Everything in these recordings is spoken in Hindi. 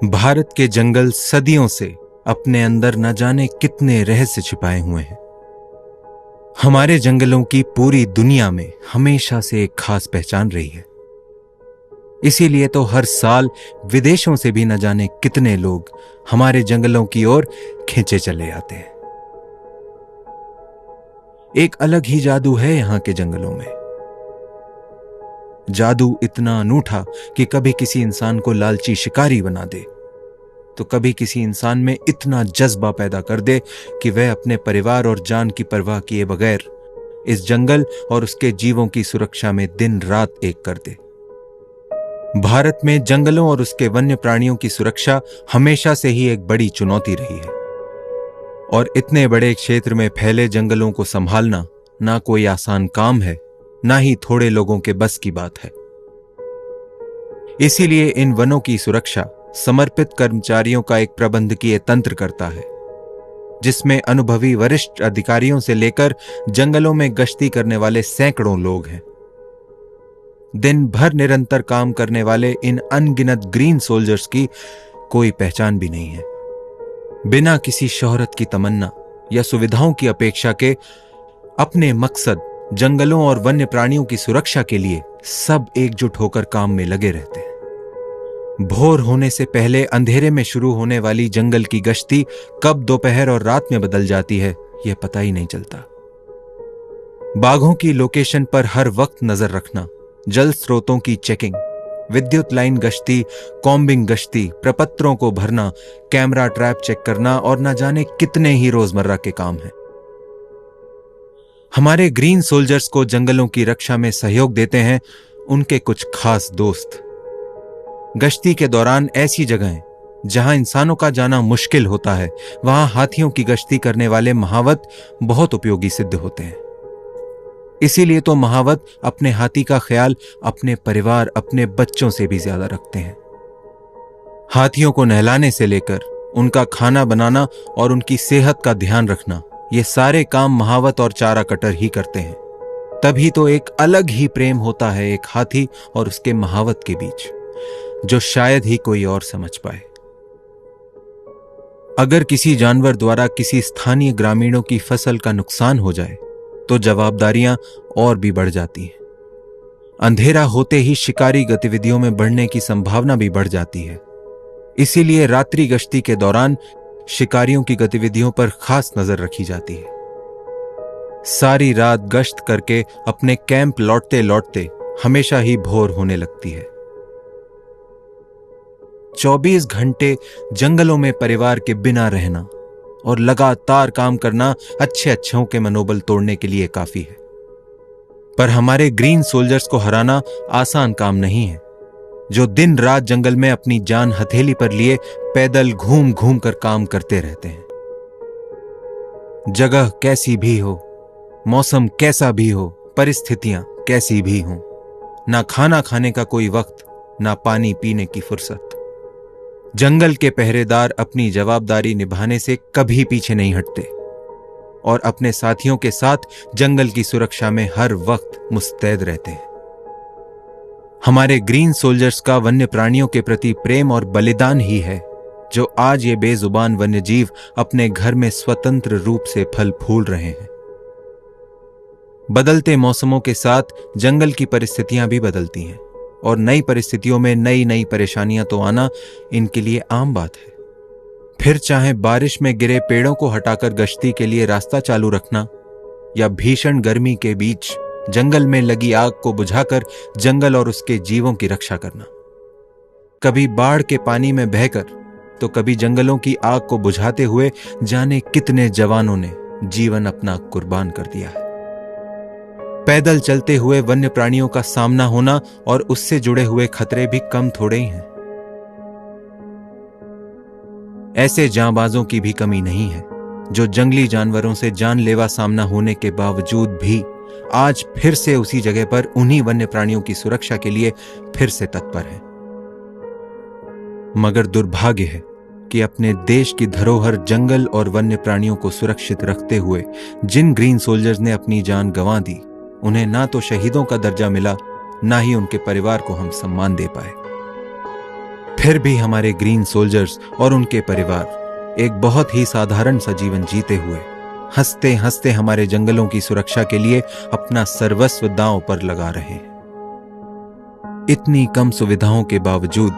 भारत के जंगल सदियों से अपने अंदर न जाने कितने रहस्य छिपाए हुए हैं। हमारे जंगलों की पूरी दुनिया में हमेशा से एक खास पहचान रही है। इसीलिए तो हर साल विदेशों से भी न जाने कितने लोग हमारे जंगलों की ओर खींचे चले आते हैं। एक अलग ही जादू है यहां के जंगलों में। जादू इतना अनूठा कि कभी किसी इंसान को लालची शिकारी बना दे, तो कभी किसी इंसान में इतना जज्बा पैदा कर दे कि वह अपने परिवार और जान की परवाह किए बगैर इस जंगल और उसके जीवों की सुरक्षा में दिन रात एक कर दे। भारत में जंगलों और उसके वन्य प्राणियों की सुरक्षा हमेशा से ही एक बड़ी चुनौती रही है, और इतने बड़े क्षेत्र में फैले जंगलों को संभालना ना कोई आसान काम है, ना ही थोड़े लोगों के बस की बात है। इसीलिए इन वनों की सुरक्षा समर्पित कर्मचारियों का एक प्रबंधकीय तंत्र करता है, जिसमें अनुभवी वरिष्ठ अधिकारियों से लेकर जंगलों में गश्ती करने वाले सैकड़ों लोग हैं। दिन भर निरंतर काम करने वाले इन अनगिनत ग्रीन सोल्जर्स की कोई पहचान भी नहीं है। बिना किसी शोहरत की तमन्ना या सुविधाओं की अपेक्षा के अपने मकसद जंगलों और वन्य प्राणियों की सुरक्षा के लिए सब एकजुट होकर काम में लगे रहते हैं। भोर होने से पहले अंधेरे में शुरू होने वाली जंगल की गश्ती कब दोपहर और रात में बदल जाती है, यह पता ही नहीं चलता। बाघों की लोकेशन पर हर वक्त नजर रखना, जल स्रोतों की चेकिंग, विद्युत लाइन गश्ती, कॉम्बिंग गश्ती, प्रपत्रों को भरना, कैमरा ट्रैप चेक करना और न जाने कितने ही रोजमर्रा के काम हैं। हमारे ग्रीन सोल्जर्स को जंगलों की रक्षा में सहयोग देते हैं उनके कुछ खास दोस्त। गश्ती के दौरान ऐसी जगहें जहां इंसानों का जाना मुश्किल होता है, वहां हाथियों की गश्ती करने वाले महावत बहुत उपयोगी सिद्ध होते हैं। इसीलिए तो महावत अपने हाथी का ख्याल अपने परिवार, अपने बच्चों से भी ज्यादा रखते हैं। हाथियों को नहलाने से लेकर उनका खाना बनाना और उनकी सेहत का ध्यान रखना, ये सारे काम महावत और चारा कटर ही करते हैं। तभी तो एक अलग ही प्रेम होता है एक हाथी और उसके महावत के बीच, जो शायद ही कोई और समझ पाए। अगर किसी जानवर द्वारा किसी स्थानीय ग्रामीणों की फसल का नुकसान हो जाए तो जवाबदारियां और भी बढ़ जाती हैं। अंधेरा होते ही शिकारी गतिविधियों में बढ़ने की संभावना भी बढ़ जाती है। इसीलिए रात्रि गश्ती के दौरान शिकारियों की गतिविधियों पर खास नजर रखी जाती है। सारी रात गश्त करके अपने कैंप लौटते लौटते हमेशा ही भोर होने लगती है। 24 घंटे जंगलों में परिवार के बिना रहना और लगातार काम करना अच्छों के मनोबल तोड़ने के लिए काफी है। पर हमारे ग्रीन सोल्जर्स को हराना आसान काम नहीं है, जो दिन रात जंगल में अपनी जान हथेली पर लिए पैदल घूम घूम कर काम करते रहते हैं। जगह कैसी भी हो, मौसम कैसा भी हो, परिस्थितियां कैसी भी हों, ना खाना खाने का कोई वक्त, ना पानी पीने की फुर्सत, जंगल के पहरेदार अपनी जवाबदारी निभाने से कभी पीछे नहीं हटते और अपने साथियों के साथ जंगल की सुरक्षा में हर वक्त मुस्तैद रहते हैं। हमारे ग्रीन सोल्जर्स का वन्य प्राणियों के प्रति प्रेम और बलिदान ही है जो आज ये बेजुबान वन्यजीव अपने घर में स्वतंत्र रूप से फल फूल रहे हैं। बदलते मौसमों के साथ जंगल की परिस्थितियां भी बदलती हैं और नई परिस्थितियों में नई नई परेशानियां तो आना इनके लिए आम बात है। फिर चाहे बारिश में गिरे पेड़ों को हटाकर गश्ती के लिए रास्ता चालू रखना, या भीषण गर्मी के बीच जंगल में लगी आग को बुझाकर जंगल और उसके जीवों की रक्षा करना। कभी बाढ़ के पानी में बहकर तो कभी जंगलों की आग को बुझाते हुए जाने कितने जवानों ने जीवन अपना कुर्बान कर दिया है। पैदल चलते हुए वन्य प्राणियों का सामना होना और उससे जुड़े हुए खतरे भी कम थोड़े ही हैं। ऐसे जांबाजों की भी कमी नहीं है जो जंगली जानवरों से जानलेवा सामना होने के बावजूद भी आज फिर से उसी जगह पर उन्हीं वन्य प्राणियों की सुरक्षा के लिए फिर से तत्पर हैं। मगर दुर्भाग्य है कि अपने देश की धरोहर जंगल और वन्य प्राणियों को सुरक्षित रखते हुए जिन ग्रीन सोल्जर्स ने अपनी जान गंवा दी, उन्हें ना तो शहीदों का दर्जा मिला, ना ही उनके परिवार को हम सम्मान दे पाए। फिर भी हमारे ग्रीन सोल्जर्स और उनके परिवार एक बहुत ही साधारण सा जीवन जीते हुए हंसते हंसते हमारे जंगलों की सुरक्षा के लिए अपना सर्वस्व दांव पर लगा रहे हैं। इतनी कम सुविधाओं के बावजूद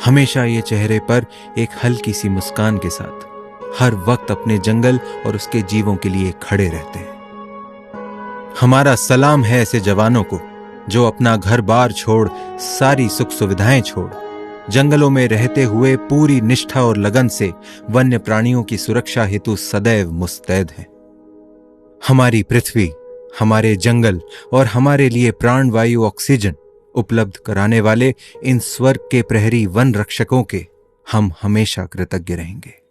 हमेशा ये चेहरे पर एक हल्की सी मुस्कान के साथ हर वक्त अपने जंगल और उसके जीवों के लिए खड़े रहते हैं। हमारा सलाम है ऐसे जवानों को जो अपना घर बार छोड़, सारी सुख सुविधाएं छोड़, जंगलों में रहते हुए पूरी निष्ठा और लगन से वन्य प्राणियों की सुरक्षा हेतु सदैव मुस्तैद हैं। हमारी पृथ्वी, हमारे जंगल और हमारे लिए प्राणवायु ऑक्सीजन उपलब्ध कराने वाले इन स्वर्ग के प्रहरी वन रक्षकों के हम हमेशा कृतज्ञ रहेंगे।